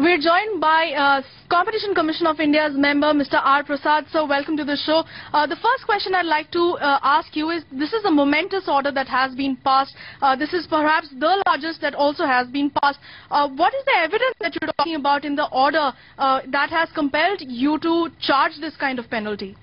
We're joined by Competition Commission of India's member, Mr. R. Prasad. So, welcome to the show. The first question I'd like to ask you is, this is a momentous order that has been passed. This is perhaps the largest that also has been passed. What is the evidence that you're talking about in the order that has compelled you to charge this kind of penalty?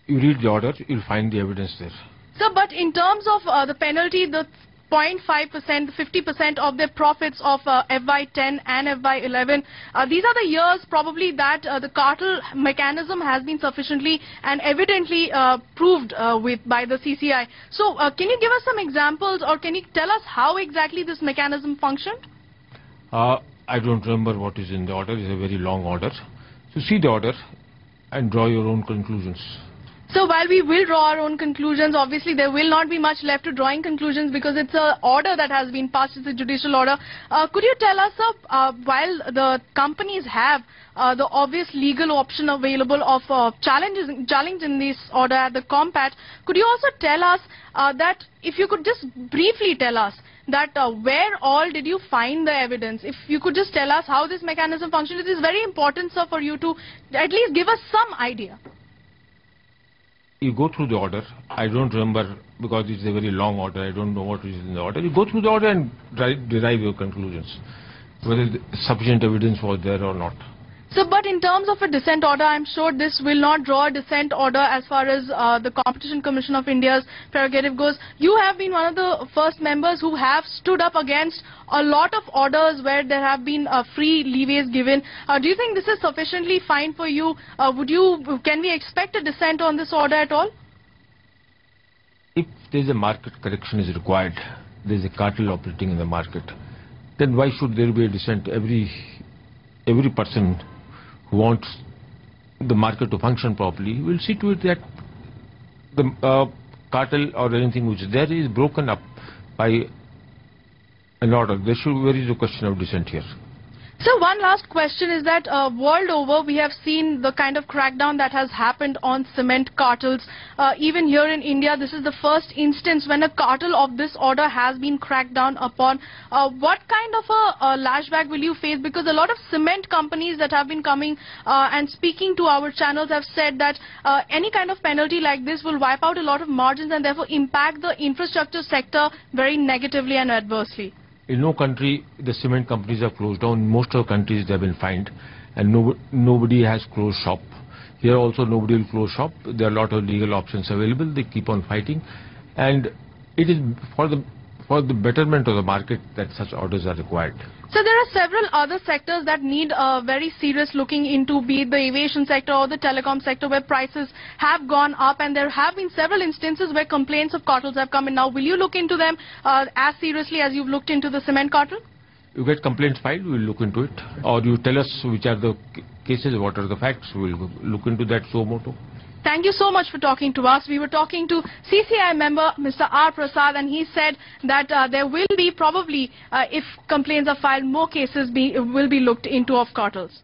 You read the order, you'll find the evidence there. Sir, but in terms of the penalty, the 0.5%, 50% of their profits of FY10 and FY11. These are the years probably that the cartel mechanism has been sufficiently and evidently proved by the CCI. So can you give us some examples, or can you tell us how exactly this mechanism functioned? I don't remember what is in the order. It's a very long order. So see the order and draw your own conclusions. So while we will draw our own conclusions, obviously there will not be much left to drawing conclusions because it's an order that has been passed. It's a judicial order. Could you tell us, while the companies have the obvious legal option available of challenging this order at the COMPAT, could you also tell us that, if you could just briefly tell us, that where all did you find the evidence? If you could just tell us how this mechanism functions, it is very important, sir, for you to at least give us some idea. You go through the order. I don't remember because it's a very long order. I don't know what is in the order. You go through the order and derive your conclusions, whether sufficient evidence was there or not. So, but in terms of a dissent order, I'm sure this will not draw a dissent order as far as the Competition Commission of India's prerogative goes. You have been one of the first members who have stood up against a lot of orders where there have been free leeways given. Do you think this is sufficiently fine for you? Can we expect a dissent on this order at all? If there's a market correction is required, there's a cartel operating in the market, then why should there be a dissent? Every person who wants the market to function properly will see to it that the cartel or anything which is there is broken up by an order. Where is the question of dissent here? So one last question is that world over we have seen the kind of crackdown that has happened on cement cartels. Even here in India, this is the first instance when a cartel of this order has been cracked down upon. What kind of a lashback will you face? Because a lot of cement companies that have been coming and speaking to our channels have said that any kind of penalty like this will wipe out a lot of margins and therefore impact the infrastructure sector very negatively and adversely. In no country the cement companies are closed down. In most of the countries they have been fined, and nobody has closed shop. Here also nobody will close shop. There are a lot of legal options available. They keep on fighting, and it is for the betterment of the market that such orders are required. So there are several other sectors that need very serious looking into, be it the aviation sector or the telecom sector, where prices have gone up, and there have been several instances where complaints of cartels have come in. Now, will you look into them as seriously as you've looked into the cement cartel? You get complaints filed, we'll look into it. Or you tell us which are the cases, what are the facts, we'll look into that suo motu. Thank you so much for talking to us. We were talking to CCI member Mr. R. Prasad, and he said that there will be probably, if complaints are filed, more cases will be looked into of cartels.